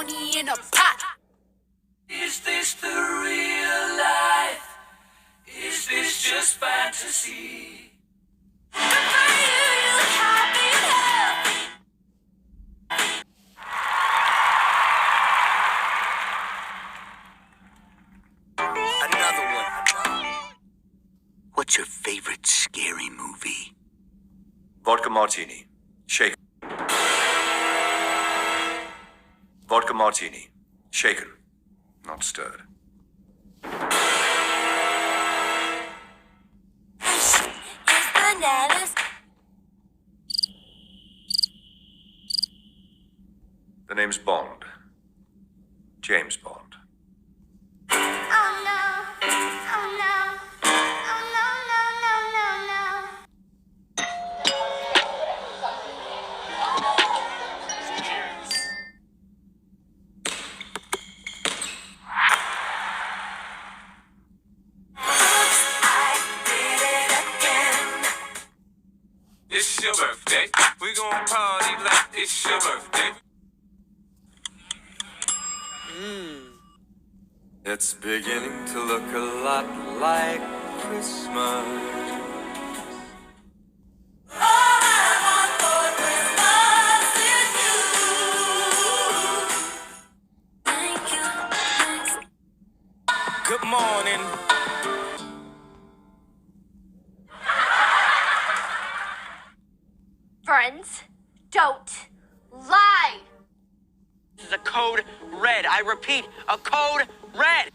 money in a pot. Is this the real life? Is this just fantasy? Another one. What's your favorite scary movie? Vodka martini. Shaken. Vodka martini. Shaken. Not stirred. Bananas. The name's Bond. James Bond. Oh no. Oh no. Oh no, no, no, no, no. I did it again. It's your birthday. We gon' party like it's your birthday. It's beginning to look a lot like Christmas. All I want for Christmas is you. Thank you. Good morning. Friends, don't lie. This is a code red. I repeat, a code red.